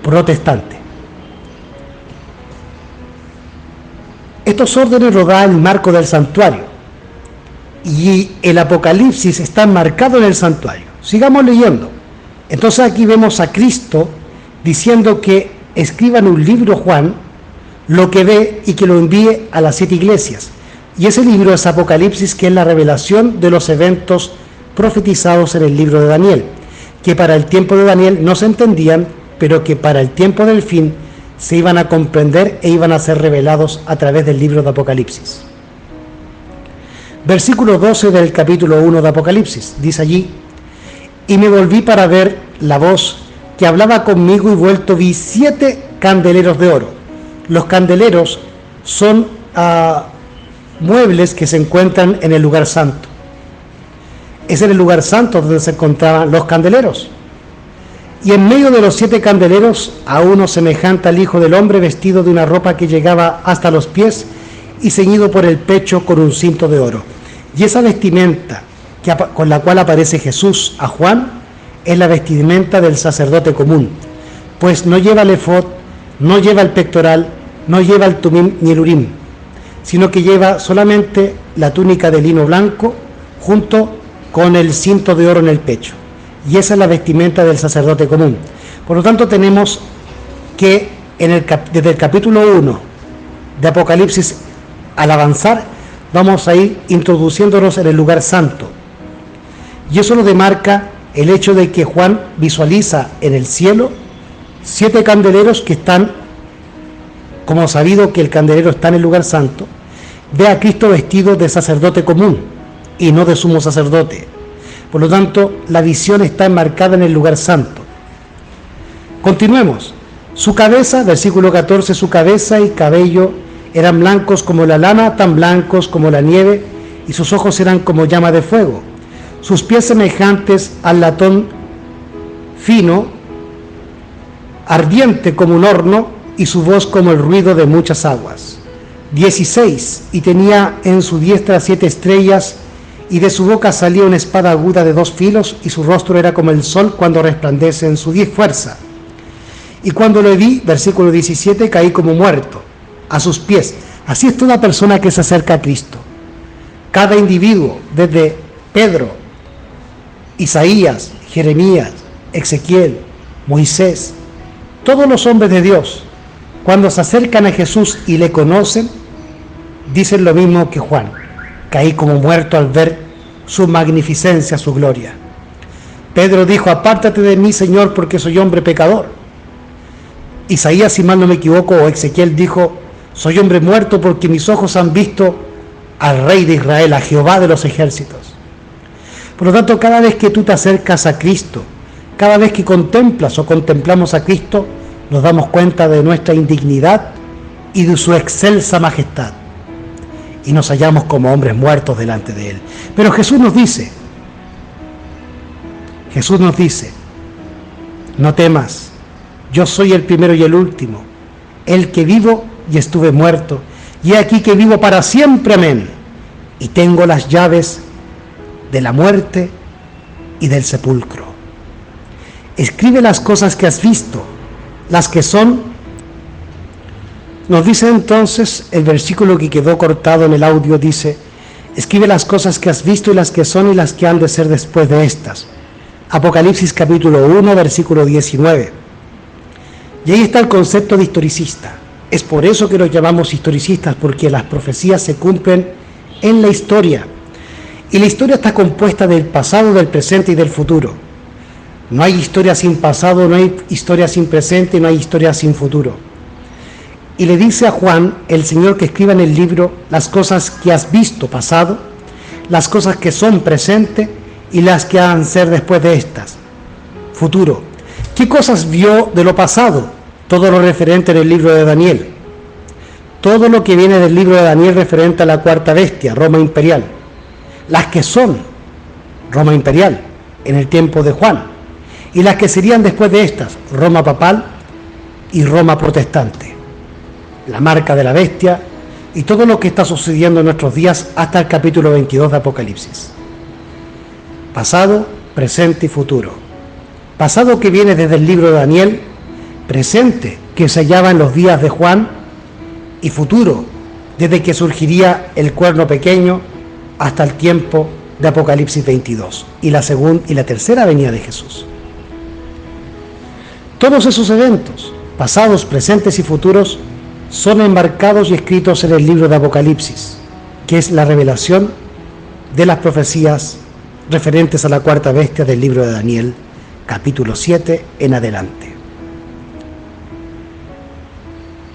protestante. Estos órdenes los da el marco del santuario. y el Apocalipsis está enmarcado en el santuario. Sigamos leyendo. Entonces aquí vemos a Cristo diciendo que escriba en un libro Juan lo que ve y que lo envíe a las 7 iglesias. Y ese libro es Apocalipsis, que es la revelación de los eventos profetizados en el libro de Daniel, que para el tiempo de Daniel no se entendían, pero que para el tiempo del fin se iban a comprender e iban a ser revelados a través del libro de Apocalipsis. Versículo 12 del capítulo 1 de Apocalipsis, dice allí: y me volví para ver la voz que hablaba conmigo, y vuelto vi 7 candeleros de oro. Los candeleros son muebles que se encuentran en el lugar santo. Es en el lugar santo donde se encontraban los candeleros. Y en medio de los 7 candeleros, a uno semejante al Hijo del Hombre, vestido de una ropa que llegaba hasta los pies y ceñido por el pecho con un cinto de oro. Y esa vestimenta con la cual aparece Jesús a Juan es la vestimenta del sacerdote común, pues no lleva el efod, no lleva el pectoral, no lleva el tumim ni el urim, sino que lleva solamente la túnica de lino blanco junto con el cinto de oro en el pecho. Y esa es la vestimenta del sacerdote común. Por lo tanto, tenemos que desde el capítulo 1 de Apocalipsis, al avanzar, vamos a ir introduciéndonos en el lugar santo. Y eso lo demarca el hecho de que Juan visualiza en el cielo 7 candeleros que están, como sabido que el candelero está en el lugar santo, ve a Cristo vestido de sacerdote común y no de sumo sacerdote. Por lo tanto, la visión está enmarcada en el lugar santo. Continuemos. Su cabeza, versículo 14, su cabeza y cabello eran blancos como la lana, tan blancos como la nieve, y sus ojos eran como llama de fuego. Sus pies semejantes al latón fino, ardiente como un horno, y su voz como el ruido de muchas aguas. 16, y tenía en su diestra 7 estrellas, y de su boca salía una espada aguda de 2 filos, y su rostro era como el sol cuando resplandece en su fuerza. Y cuando lo vi, versículo 17, caí como muerto a sus pies. Así es toda persona que se acerca a Cristo. Cada individuo, desde Pedro, Isaías, Jeremías, Ezequiel, Moisés, todos los hombres de Dios, cuando se acercan a Jesús y le conocen, dicen lo mismo que Juan: caí como muerto al ver su magnificencia, su gloria. Pedro dijo: apártate de mí, Señor, porque soy hombre pecador. Isaías, si mal no me equivoco, o Ezequiel dijo: soy hombre muerto porque mis ojos han visto al Rey de Israel, a Jehová de los ejércitos. Por lo tanto, cada vez que tú te acercas a Cristo, cada vez que contemplas o contemplamos a Cristo, nos damos cuenta de nuestra indignidad y de su excelsa majestad, y nos hallamos como hombres muertos delante de Él. Pero Jesús nos dice, no temas, yo soy el primero y el último, el que vivo y estuve muerto, y he aquí que vivo para siempre, amén, y tengo las llaves de la muerte y del sepulcro. Escribe las cosas que has visto, las que son. Nos dice entonces el versículo que quedó cortado en el audio, dice: escribe las cosas que has visto y las que son y las que han de ser después de estas. Apocalipsis capítulo 1, versículo 19. Y ahí está el concepto de historicista. Es por eso que los llamamos historicistas, porque las profecías se cumplen en la historia. Y la historia está compuesta del pasado, del presente y del futuro. No hay historia sin pasado, no hay historia sin presente, no hay historia sin futuro. Y le dice a Juan, el Señor, que escriba en el libro las cosas que has visto pasado, las cosas que son presente y las que han de ser después de estas, futuro. ¿Qué cosas vio de lo pasado? Todo lo referente en el libro de Daniel. Todo lo que viene del libro de Daniel referente a la cuarta bestia, Roma imperial. Las que son Roma imperial en el tiempo de Juan, y las que serían después de estas, Roma papal y Roma protestante. La marca de la bestia y todo lo que está sucediendo en nuestros días hasta el capítulo 22 de Apocalipsis. Pasado, presente y futuro. Pasado que viene desde el libro de Daniel, presente que se hallaba en los días de Juan, y futuro desde que surgiría el cuerno pequeño hasta el tiempo de Apocalipsis 22 y la tercera venida de Jesús. Todos esos eventos, pasados, presentes y futuros, son enmarcados y escritos en el libro de Apocalipsis, que es la revelación de las profecías referentes a la cuarta bestia del libro de Daniel, capítulo 7 en adelante.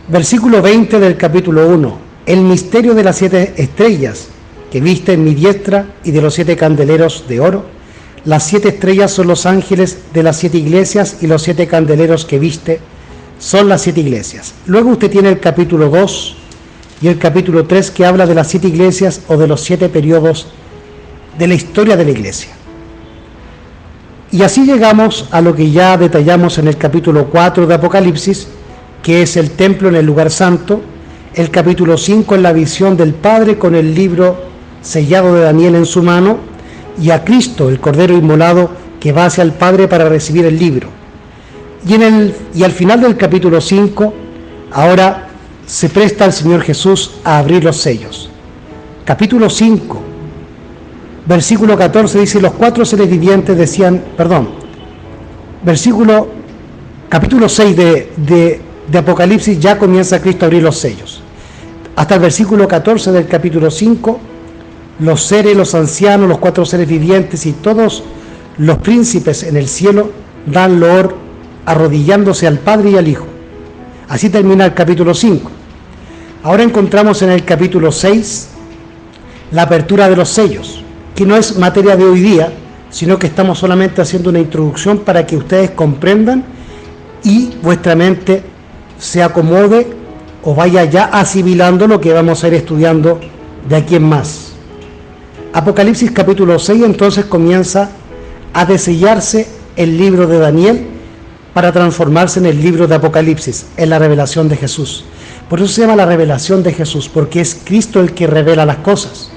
Versículo 20 del capítulo 1. El misterio de las 7 estrellas que viste en mi diestra y de los 7 candeleros de oro. Las 7 estrellas son los ángeles de las 7 iglesias y los 7 candeleros que viste son las 7 iglesias. Luego usted tiene el capítulo 2 y el capítulo 3 que habla de las 7 iglesias o de los 7 periodos de la historia de la iglesia. Y así llegamos a lo que ya detallamos en el capítulo 4 de Apocalipsis, que es el templo en el lugar santo, el capítulo 5 en la visión del Padre con el libro sellado de Daniel en su mano, y a Cristo, el Cordero inmolado, que va hacia el Padre para recibir el libro. Y al final del capítulo 5, ahora se presta al Señor Jesús a abrir los sellos. Capítulo 5, versículo 14 dice, los 4 seres vivientes decían, capítulo 6 de Apocalipsis ya comienza Cristo a abrir los sellos. Hasta el versículo 14 del capítulo 5, los seres, los ancianos, los 4 seres vivientes y todos los príncipes en el cielo dan loor arrodillándose al Padre y al Hijo. Así termina el capítulo 5. Ahora encontramos en el capítulo 6 la apertura de los sellos, que no es materia de hoy día, sino que estamos solamente haciendo una introducción para que ustedes comprendan y vuestra mente se acomode o vaya ya asimilando lo que vamos a ir estudiando de aquí en más. Apocalipsis capítulo 6 entonces comienza a desellarse el libro de Daniel para transformarse en el libro de Apocalipsis, en la revelación de Jesús. Por eso se llama la revelación de Jesús, porque es Cristo el que revela las cosas.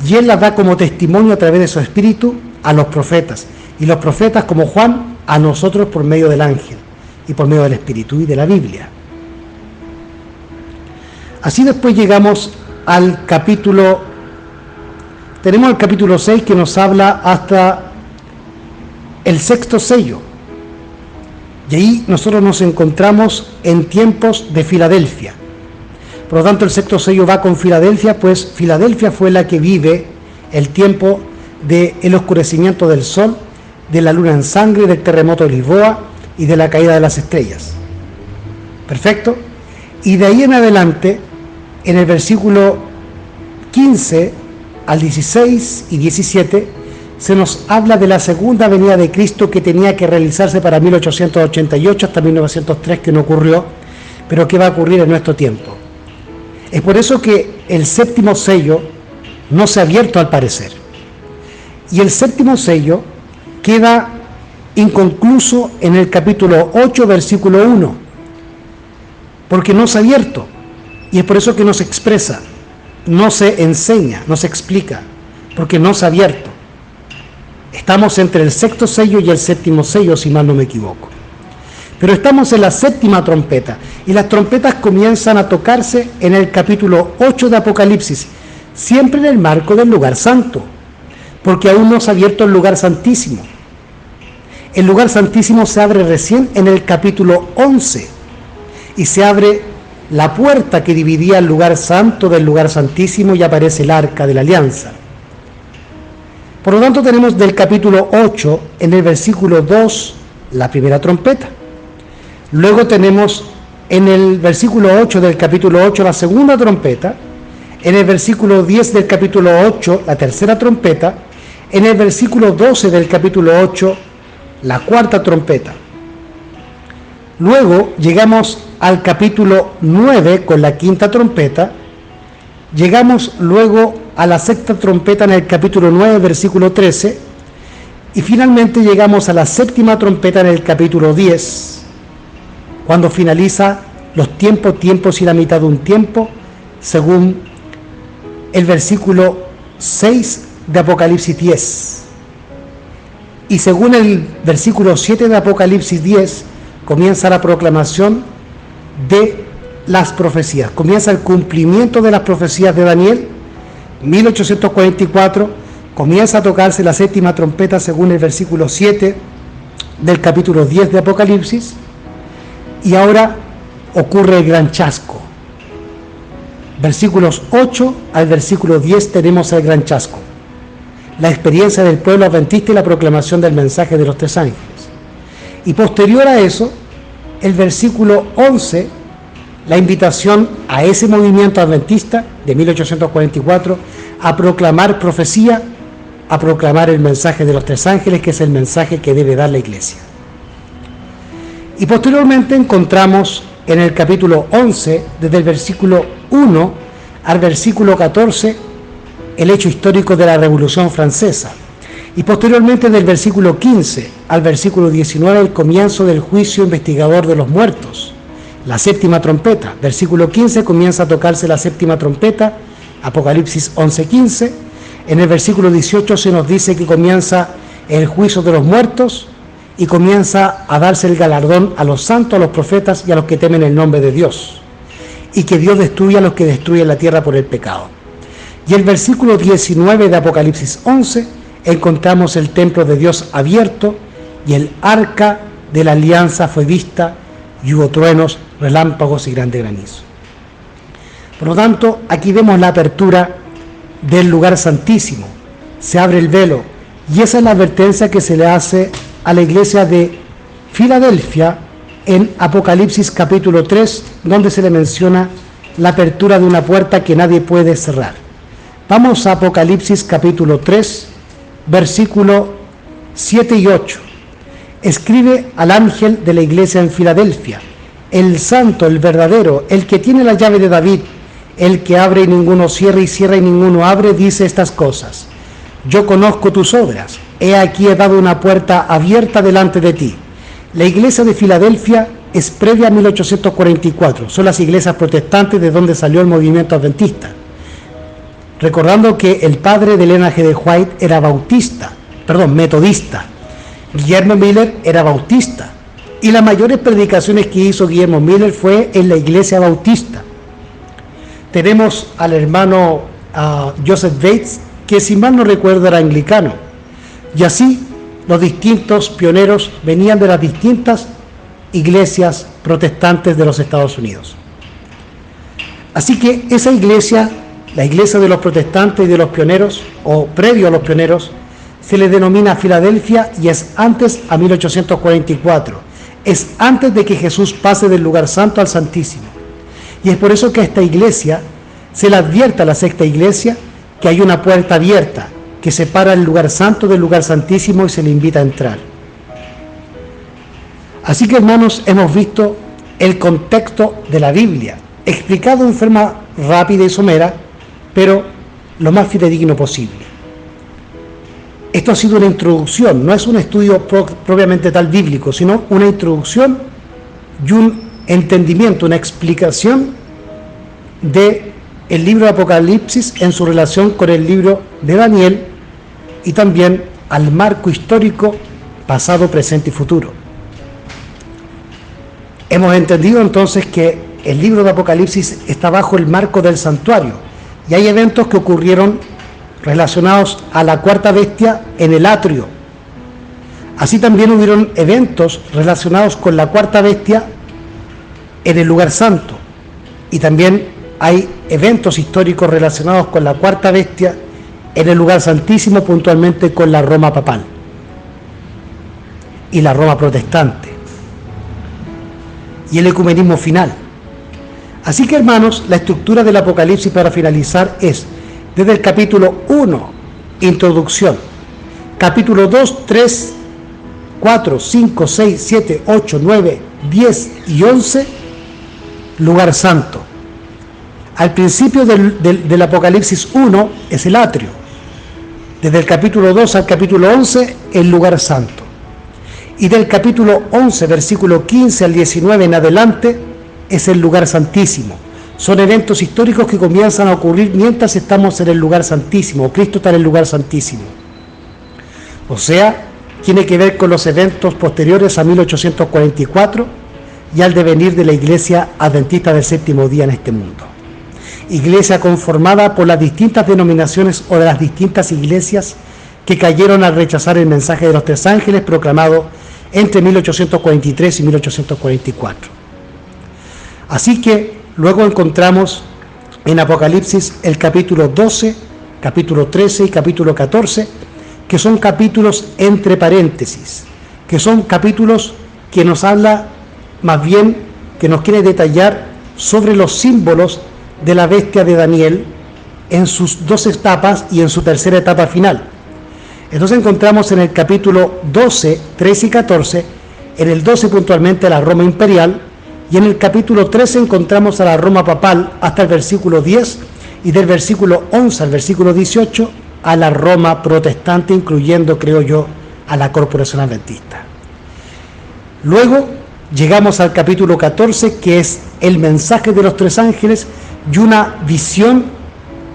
Y Él las da como testimonio a través de su Espíritu a los profetas. Y los profetas como Juan a nosotros por medio del ángel y por medio del Espíritu y de la Biblia. Así después llegamos al capítulo... Tenemos el capítulo 6 que nos habla hasta el 6º sello. Y ahí nosotros nos encontramos en tiempos de Filadelfia. Por lo tanto, el 6º sello va con Filadelfia, pues Filadelfia fue la que vive el tiempo del oscurecimiento del sol, de la luna en sangre, del terremoto de Lisboa y de la caída de las estrellas. ¿Perfecto? Y de ahí en adelante, en el versículo 15 al 16 y 17, se nos habla de la segunda venida de Cristo que tenía que realizarse para 1888 hasta 1903, que no ocurrió, pero que va a ocurrir en nuestro tiempo. Es por eso que el 7º sello no se ha abierto al parecer. Y el 7º sello queda inconcluso en el capítulo 8, versículo 1, porque no se ha abierto. Y es por eso que no se expresa, no se enseña, no se explica, porque no se ha abierto. Estamos entre el 6º sello y el 7º sello, si mal no me equivoco. Pero estamos en la 7ª trompeta, y las trompetas comienzan a tocarse en el capítulo 8 de Apocalipsis, siempre en el marco del lugar santo, porque aún no se ha abierto el lugar santísimo. El lugar santísimo se abre recién en el capítulo 11, y se abre la puerta que dividía el lugar santo del lugar santísimo y aparece el arca de la alianza. Por lo tanto, tenemos del capítulo 8 en el versículo 2 la primera trompeta. Luego tenemos en el versículo 8 del capítulo 8 la segunda trompeta. En el versículo 10 del capítulo 8 la tercera trompeta. En el versículo 12 del capítulo 8 la cuarta trompeta. Luego llegamos al capítulo 9 con la quinta trompeta. Llegamos luego a la sexta trompeta en el capítulo 9, versículo 13. Y finalmente llegamos a la séptima trompeta en el capítulo 10, cuando finaliza los tiempos y la mitad de un tiempo, según el versículo 6 de Apocalipsis 10. Y según el versículo 7 de Apocalipsis 10, comienza la proclamación de las profecías. Comienza el cumplimiento de las profecías de Daniel, 1844 comienza a tocarse la séptima trompeta según el versículo 7 del capítulo 10 de Apocalipsis, y ahora ocurre el gran chasco. Versículos 8 al versículo 10 tenemos el gran chasco, la experiencia del pueblo adventista y la proclamación del mensaje de los tres ángeles. Y posterior a eso, el versículo 11, la invitación a ese movimiento adventista de 1844 a proclamar profecía, a proclamar el mensaje de los tres ángeles, que es el mensaje que debe dar la iglesia. Y posteriormente encontramos en el capítulo 11, desde el versículo 1 al versículo 14, el hecho histórico de la Revolución Francesa. Y posteriormente del versículo 15 al versículo 19, el comienzo del juicio investigador de los muertos, la séptima trompeta. Versículo 15 comienza a tocarse la séptima trompeta, Apocalipsis 11:15. En el versículo 18 se nos dice que comienza el juicio de los muertos y comienza a darse el galardón a los santos, a los profetas y a los que temen el nombre de Dios, y que Dios destruye a los que destruyen la tierra por el pecado. Y el versículo 19 de Apocalipsis 11 encontramos el templo de Dios abierto y el arca de la alianza fue vista, y hubo truenos, relámpagos y grande granizo. Por lo tanto, aquí vemos la apertura del lugar santísimo, se abre el velo, y esa es la advertencia que se le hace a la iglesia de Filadelfia en Apocalipsis capítulo 3, donde se le menciona la apertura de una puerta que nadie puede cerrar. Vamos a Apocalipsis capítulo 3, versículo 7 y 8. Escribe al ángel de la iglesia en Filadelfia, el santo, el verdadero, el que tiene la llave de David, el que abre y ninguno cierra, y cierra y ninguno abre, dice estas cosas: yo conozco tus obras, he aquí he dado una puerta abierta delante de ti. La iglesia de Filadelfia es previa a 1844, son las iglesias protestantes de donde salió el movimiento adventista. Recordando que el padre de Ellen G. White era metodista, Guillermo Miller era bautista, y las mayores predicaciones que hizo Guillermo Miller fue en la iglesia bautista. Tenemos al hermano Joseph Bates, que si mal no recuerdo era anglicano, y así los distintos pioneros venían de las distintas iglesias protestantes de los Estados Unidos. Así que esa iglesia, la iglesia de los protestantes y de los pioneros, o previo a los pioneros, se le denomina Filadelfia, y es antes a 1844, es antes de que Jesús pase del lugar santo al santísimo. Y es por eso que a esta iglesia se le advierte, a la sexta iglesia, que hay una puerta abierta que separa el lugar santo del lugar santísimo y se le invita a entrar. Así que, hermanos, hemos visto el contexto de la Biblia, explicado en forma rápida y somera, pero lo más fidedigno posible. Esto ha sido una introducción, no es un estudio propiamente tal bíblico, sino una introducción y un entendimiento, una explicación de el libro de Apocalipsis en su relación con el libro de Daniel, y también al marco histórico pasado, presente y futuro. Hemos entendido entonces que el libro de Apocalipsis está bajo el marco del santuario, y hay eventos que ocurrieron relacionados a la cuarta bestia en el atrio. Así también hubieron eventos relacionados con la cuarta bestia en el lugar santo, y también hay eventos históricos relacionados con la cuarta bestia en el lugar santísimo, puntualmente con la Roma papal y la Roma protestante y el ecumenismo final. Así que, hermanos, la estructura del Apocalipsis, para finalizar, es desde el capítulo 1, introducción, capítulo 2, 3, 4, 5, 6, 7, 8, 9, 10 y 11, lugar santo. Al principio del Apocalipsis 1 es el atrio. Desde el capítulo 2 al capítulo 11, el lugar santo. Y del capítulo 11, versículo 15 al 19 en adelante, es el lugar santísimo. Son eventos históricos que comienzan a ocurrir mientras estamos en el lugar santísimo. Cristo está en el lugar santísimo. O sea, tiene que ver con los eventos posteriores a 1844 y al devenir de la iglesia adventista del séptimo día en este mundo. iglesia conformada por las distintas denominaciones o de las distintas iglesias que cayeron al rechazar el mensaje de los tres ángeles proclamado entre 1843 y 1844. Así que luego encontramos en Apocalipsis el capítulo 12, capítulo 13 y capítulo 14, que son capítulos entre paréntesis, que son capítulos que nos habla más bien, que nos quiere detallar sobre los símbolos de la bestia de Daniel en sus dos etapas y en su tercera etapa final. Entonces encontramos en el capítulo 12, 13 y 14, en el 12 puntualmente a la Roma imperial, y en el capítulo 13 encontramos a la Roma papal hasta el versículo 10, y del versículo 11 al versículo 18 a la Roma protestante, incluyendo, creo yo, a la Corporación Adventista. Luego llegamos al capítulo 14, que es el mensaje de los tres ángeles y una visión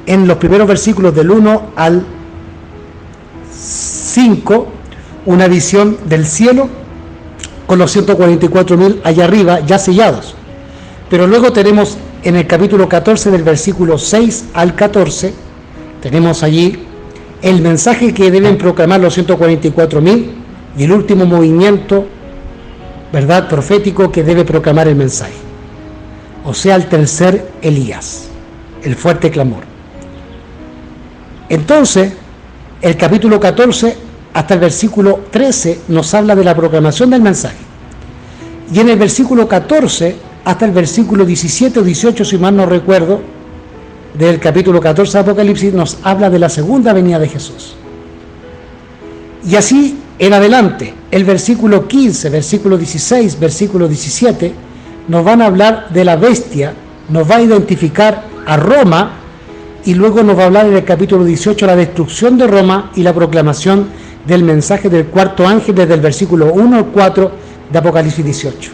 en los primeros versículos del 1 al 5, una visión del cielo con los 144.000 allá arriba ya sellados. Pero luego tenemos en el capítulo 14 del versículo 6 al 14, tenemos allí el mensaje que deben proclamar los 144.000 y el último movimiento, ¿verdad?, profético que debe proclamar el mensaje. O sea, el tercer Elías, el fuerte clamor. Entonces, el capítulo 14 hasta el versículo 13 nos habla de la proclamación del mensaje. Y en el versículo 14 hasta el versículo 17 o 18, si mal no recuerdo, del capítulo 14 de Apocalipsis, nos habla de la segunda venida de Jesús. Y así en adelante, el versículo 15, versículo 16, versículo 17, nos van a hablar de la bestia, nos va a identificar a Roma, y luego nos va a hablar en el capítulo 18 la destrucción de Roma y la proclamación del mensaje del cuarto ángel desde el versículo 1 al 4 de Apocalipsis 18.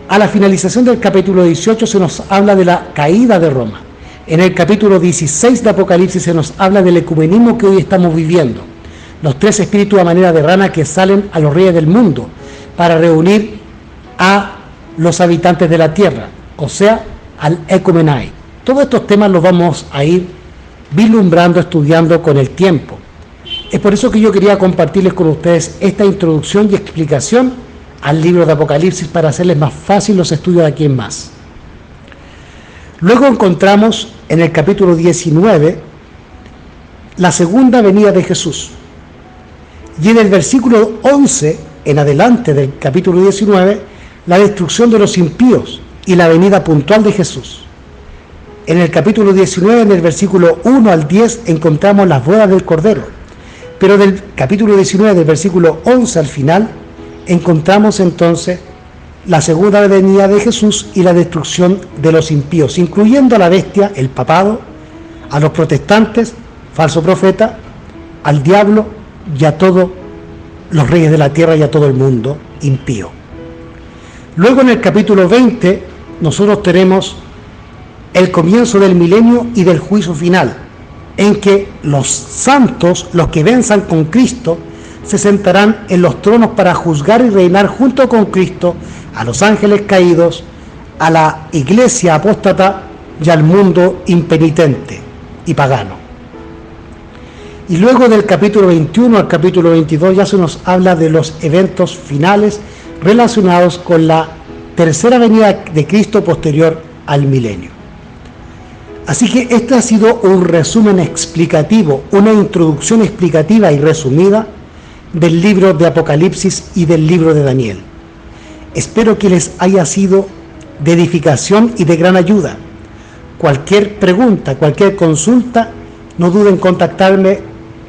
A la finalización del capítulo 18 se nos habla de la caída de Roma. En el capítulo 16 de Apocalipsis se nos habla del ecumenismo que hoy estamos viviendo. Los tres espíritus a manera de rana que salen a los reyes del mundo para reunir a los habitantes de la tierra, o sea, al ecumenai. Todos estos temas los vamos a ir vislumbrando, estudiando con el tiempo. Es por eso que yo quería compartirles con ustedes esta introducción y explicación al libro de Apocalipsis para hacerles más fácil los estudios de aquí en más. Luego encontramos en el capítulo 19 la segunda venida de Jesús. Y en el versículo 11 en adelante del capítulo 19, la destrucción de los impíos y la venida puntual de Jesús. En el capítulo 19, en el versículo 1 al 10, encontramos las bodas del Cordero. Pero del capítulo 19, del versículo 11 al final, encontramos entonces la segunda venida de Jesús y la destrucción de los impíos, incluyendo a la bestia, el papado, a los protestantes, falso profeta, al diablo y a todos los reyes de la tierra y a todo el mundo impío. Luego en el capítulo 20 nosotros tenemos el comienzo del milenio y del juicio final, en que los santos, los que venzan con Cristo, se sentarán en los tronos para juzgar y reinar junto con Cristo a los ángeles caídos, a la iglesia apóstata y al mundo impenitente y pagano. Y luego del capítulo 21 al capítulo 22 ya se nos habla de los eventos finales relacionados con la tercera venida de Cristo posterior al milenio. Así que este ha sido un resumen explicativo, una introducción explicativa y resumida del libro de Apocalipsis y del libro de Daniel. Espero que les haya sido de edificación y de gran ayuda. Cualquier pregunta, cualquier consulta, no duden en contactarme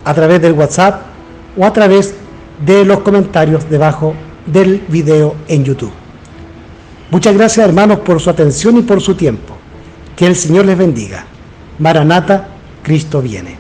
a través del WhatsApp o a través de los comentarios debajo del video en YouTube. Muchas gracias, hermanos, por su atención y por su tiempo. Que el Señor les bendiga. Maranata, Cristo viene.